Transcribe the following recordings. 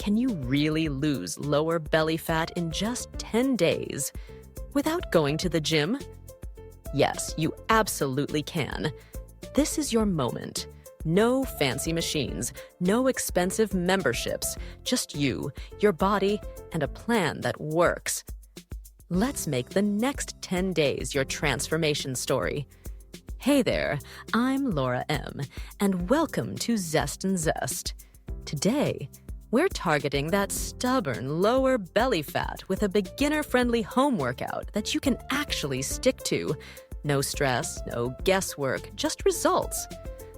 Can you really lose lower belly fat in just 10 days without going to the gym? Yes, you absolutely can. This is your moment. No fancy machines, no expensive memberships, just you, your body, and a plan that works. Let's make the next 10 days your transformation story. Hey there, I'm Laura M., and welcome to Zest and Zest. Today, we're targeting that stubborn lower belly fat with a beginner-friendly home workout that you can actually stick to. No stress, no guesswork, just results.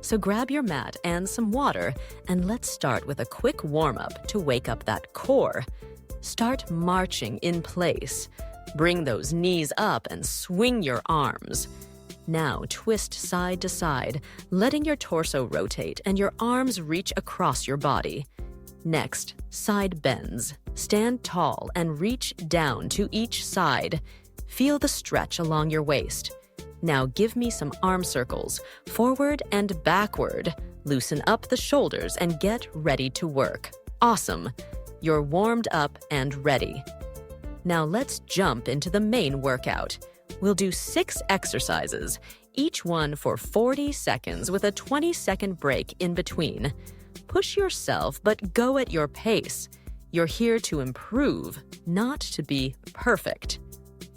So grab your mat and some water, and let's start with a quick warm-up to wake up that core. Start marching in place. Bring those knees up and swing your arms. Now twist side to side, letting your torso rotate and your arms reach across your body. Next, side bends. Stand tall and reach down to each side. Feel the stretch along your waist. Now give me some arm circles, forward and backward. Loosen up the shoulders and get ready to work. Awesome! You're warmed up and ready. Now let's jump into the main workout. We'll do 6 exercises, each one for 40 seconds with a 20-second break in between. Push yourself, but go at your pace. You're here to improve, not to be perfect.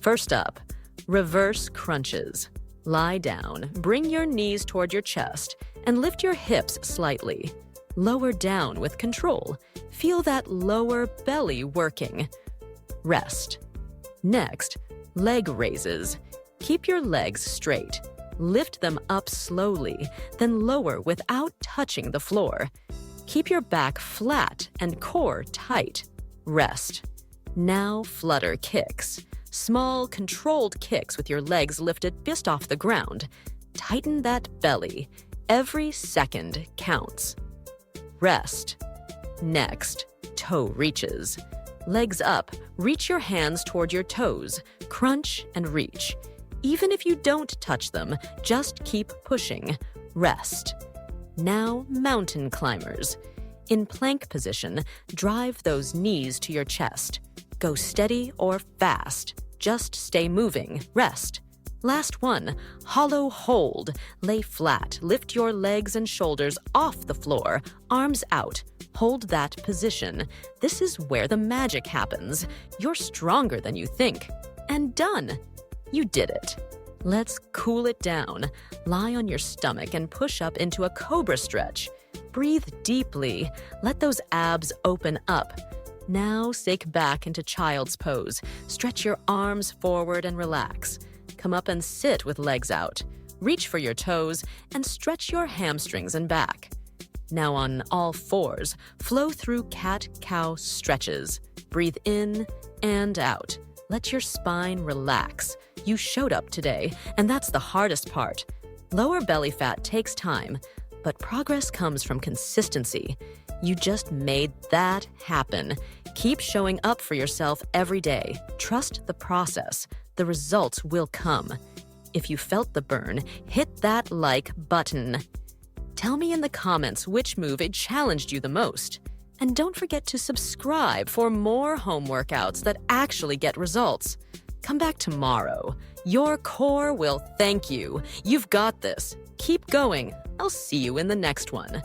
First up, reverse crunches. Lie down, bring your knees toward your chest, and lift your hips slightly. Lower down with control. Feel that lower belly working. Rest. Next, leg raises. Keep your legs straight. Lift them up slowly, then lower without touching the floor. Keep your back flat and core tight. Rest. Now flutter kicks. Small, controlled kicks with your legs lifted just off the ground. Tighten that belly. Every second counts. Rest. Next, toe reaches. Legs up, reach your hands toward your toes. Crunch and reach. Even if you don't touch them, just keep pushing. Rest. Now, mountain climbers. In plank position, drive those knees to your chest. Go steady or fast. Just stay moving. Rest. Last one, hollow hold. Lay flat. Lift your legs and shoulders off the floor. Arms out. Hold that position. This is where the magic happens. You're stronger than you think. And done. You did it. Let's cool it down. Lie on your stomach and push up into a cobra stretch. Breathe deeply. Let those abs open up. Now sink back into child's pose. Stretch your arms forward and relax. Come up and sit with legs out. Reach for your toes and stretch your hamstrings and back. Now on all fours, flow through cat-cow stretches. Breathe in and out. Let your spine relax. You showed up today, and that's the hardest part. Lower belly fat takes time, but progress comes from consistency. You just made that happen. Keep showing up for yourself every day. Trust the process. The results will come. If you felt the burn, hit that like button. Tell me in the comments which move it challenged you the most. And don't forget to subscribe for more home workouts that actually get results. Come back tomorrow. Your core will thank you. You've got this. Keep going. I'll see you in the next one.